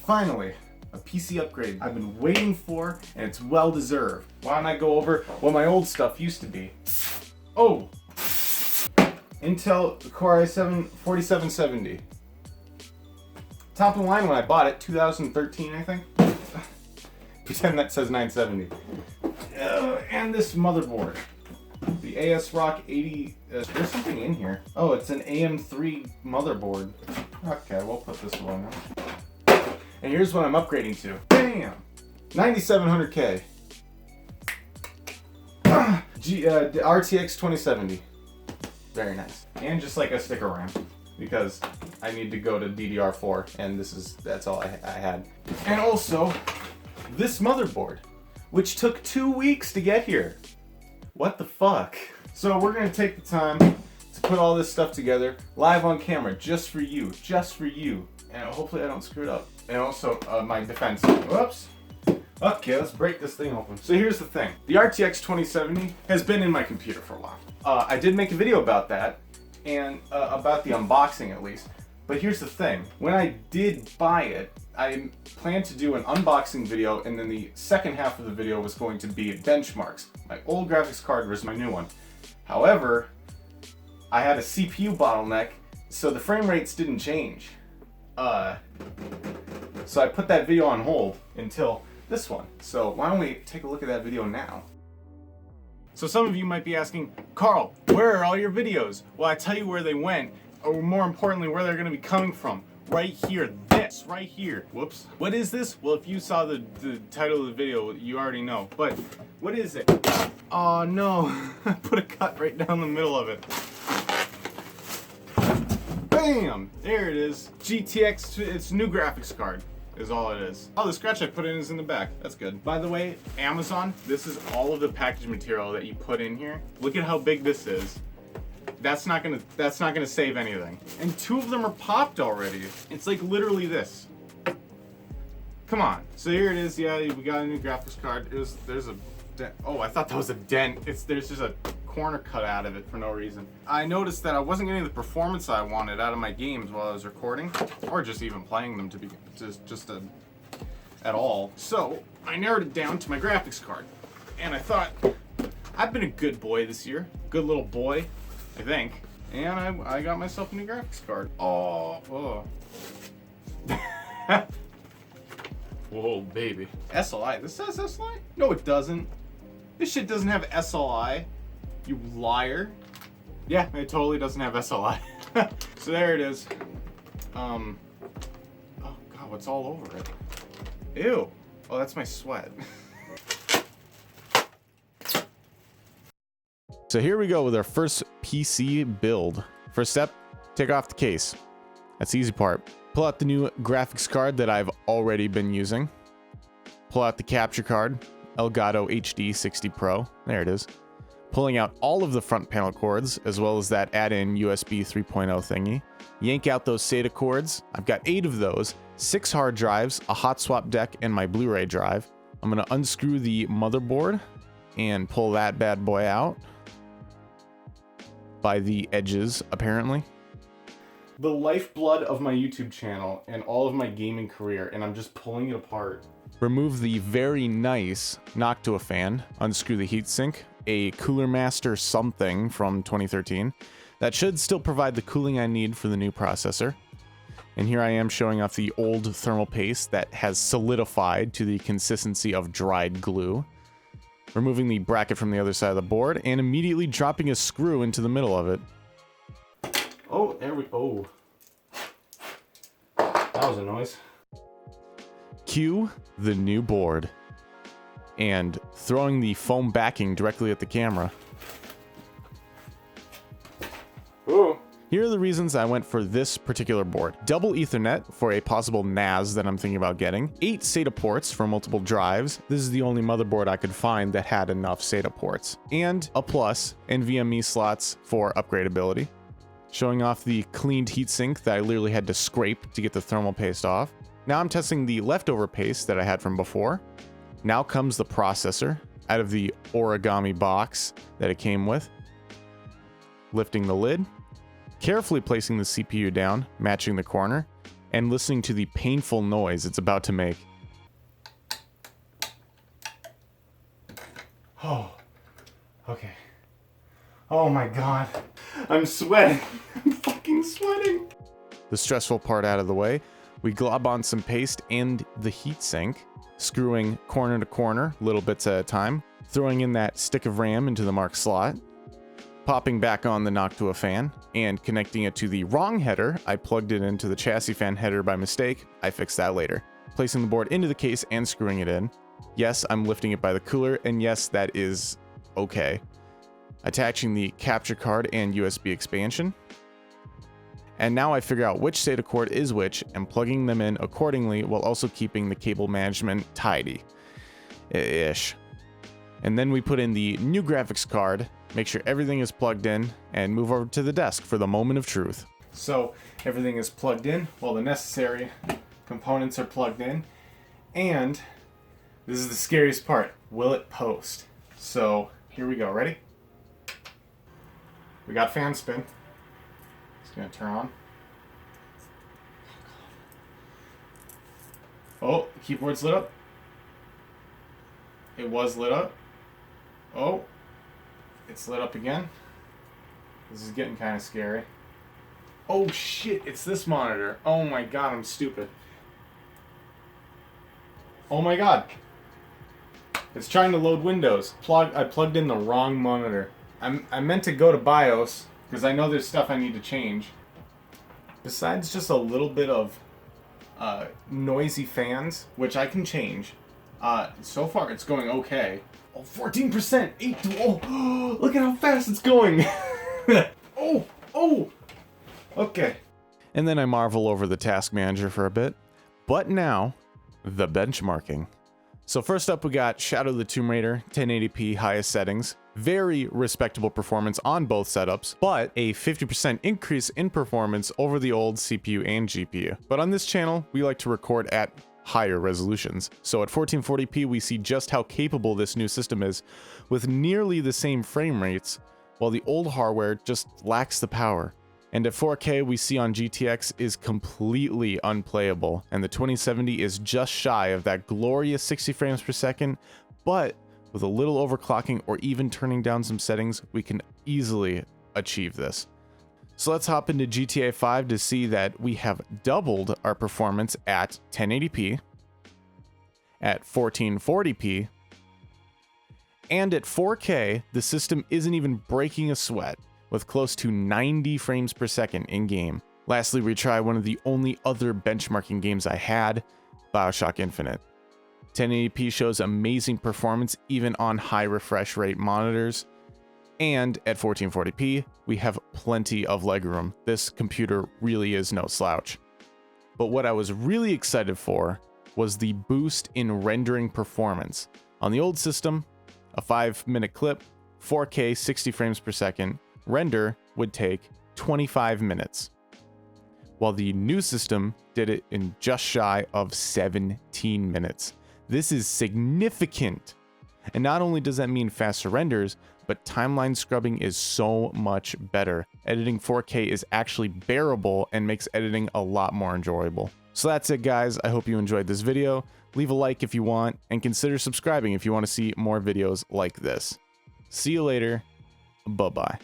Finally, a PC upgrade I've been waiting for, and it's well deserved. Why don't I go over what my old stuff used to be? Oh, Intel Core i7 4770. Top of the line when I bought it, 2013 I think. Pretend that says 970. And this motherboard. The ASRock 80, there's something in here. Oh, it's an AM3 motherboard. Okay, we'll put this one on. And here's what I'm upgrading to. Bam! 9700K. RTX 2070. Very nice. And just like a sticker RAM, because I need to go to DDR4, and that's all I had. And also, this motherboard, which took 2 weeks to get here. What the fuck? So we're gonna take the time to put all this stuff together live on camera, just for you, and hopefully I don't screw it up. And also my defense. Whoops. Okay, let's break this thing open. So here's the thing. The RTX 2070 has been in my computer for a while. I did make a video about that, and about the unboxing at least. But here's the thing. When I did buy it, I planned to do an unboxing video, and then the second half of the video was going to be benchmarks. My old graphics card versus my new one. However, I had a CPU bottleneck, so the frame rates didn't change. So I put that video on hold until this one. So why don't we take a look at that video now? So some of you might be asking, Carl, where are all your videos? Well, I tell you where they went, or more importantly, where they're gonna be coming from. Right here, this, right here. Whoops. What is this? Well, if you saw the title of the video, you already know. But what is it? Oh no, I put a cut right down the middle of it. Bam! There it is. GTX, it's new graphics card is all it is. Oh, the scratch I put in is in the back. That's good. By the way, Amazon, this is all of the package material that you put in here. Look at how big this is. That's not gonna save anything. And 2 of them are popped already. It's like literally this. Come on. So here it is. Yeah, we got a new graphics card. There's a dent. Oh, I thought that was a dent. There's just a corner cut out of it for no reason. I noticed that I wasn't getting the performance I wanted out of my games while I was recording, or just even playing them to be at all. So I narrowed it down to my graphics card, and I thought I've been a good boy this year, good little boy, I think, and I got myself a new graphics card. Oh. Whoa, baby. SLI. This says SLI? No, it doesn't. This shit doesn't have SLI. You liar. Yeah, it totally doesn't have SLI. So there it is. Oh god, what's all over it? Ew. Oh, that's my sweat. So here we go with our first PC build. First step, take off the case. That's the easy part. Pull out the new graphics card that I've already been using. Pull out the capture card, Elgato HD 60 Pro. There it is. Pulling out all of the front panel cords, as well as that add-in USB 3.0 thingy. Yank out those SATA cords. I've got 8 of those, 6 hard drives, a hot swap deck, and my Blu-ray drive. I'm gonna unscrew the motherboard and pull that bad boy out by the edges, apparently. The lifeblood of my YouTube channel and all of my gaming career, and I'm just pulling it apart. Remove the very nice Noctua fan, unscrew the heatsink, a Cooler Master something from 2013. That should still provide the cooling I need for the new processor. And here I am showing off the old thermal paste that has solidified to the consistency of dried glue. Removing the bracket from the other side of the board and immediately dropping a screw into the middle of it. Oh, there we go. That was a noise. Cue the new board. And throwing the foam backing directly at the camera. Ooh. Here are the reasons I went for this particular board. Double Ethernet for a possible NAS that I'm thinking about getting. 8 SATA ports for multiple drives. This is the only motherboard I could find that had enough SATA ports. And a plus NVMe slots for upgradability. Showing off the cleaned heatsink that I literally had to scrape to get the thermal paste off. Now I'm testing the leftover paste that I had from before. Now comes the processor out of the origami box that it came with. Lifting the lid. Carefully placing the CPU down, matching the corner, and listening to the painful noise it's about to make. Oh, okay. Oh my god. I'm sweating. I'm fucking sweating. The stressful part out of the way, we glob on some paste and the heatsink, screwing corner to corner, little bits at a time, throwing in that stick of RAM into the marked slot, popping back on the Noctua fan, and connecting it to the wrong header. I plugged it into the chassis fan header by mistake. I fixed that later. Placing the board into the case and screwing it in. Yes, I'm lifting it by the cooler, and yes, that is okay. Attaching the capture card and USB expansion. And now I figure out which SATA cord is which and plugging them in accordingly while also keeping the cable management tidy. Ish. And then we put in the new graphics card, make sure everything is plugged in, and move over to the desk for the moment of truth. So everything is plugged in, well, the necessary components are plugged in, and this is the scariest part. Will it post? So here we go. Ready? We got fan spin. It's gonna turn on. Oh, the keyboard's lit up. It was lit up. Oh, it's lit up again. This is getting kind of scary. Oh shit, it's this monitor. Oh my god, I'm stupid. Oh my god. It's trying to load Windows. I plugged in the wrong monitor. I meant to go to BIOS, because I know there's stuff I need to change. Besides just a little bit of noisy fans, which I can change, so far it's going okay. Oh, 14%! 8 to... Oh, look at how fast it's going! Oh! Okay. And then I marvel over the task manager for a bit. But now, the benchmarking. So first up we got Shadow the Tomb Raider, 1080p highest settings. Very respectable performance on both setups, but a 50% increase in performance over the old CPU and GPU. But on this channel, we like to record at higher resolutions. So at 1440p, we see just how capable this new system is, with nearly the same frame rates, while the old hardware just lacks the power. And at 4K, we see on GTX is completely unplayable, and the 2070 is just shy of that glorious 60 frames per second, but with a little overclocking or even turning down some settings, we can easily achieve this. So let's hop into GTA 5 to see that we have doubled our performance at 1080p, at 1440p, and at 4K, the system isn't even breaking a sweat, with close to 90 frames per second in-game. Lastly, we try one of the only other benchmarking games I had, BioShock Infinite. 1080p shows amazing performance even on high refresh rate monitors, and at 1440p, we have plenty of legroom. This computer really is no slouch. But what I was really excited for was the boost in rendering performance. On the old system, a 5-minute clip, 4K 60 frames per second, render would take 25 minutes, while the new system did it in just shy of 17 minutes. This is significant. And not only does that mean faster renders, but timeline scrubbing is so much better. Editing 4K is actually bearable and makes editing a lot more enjoyable. So that's it, guys. I hope you enjoyed this video. Leave a like if you want, and consider subscribing if you want to see more videos like this. See you later. Bye-bye.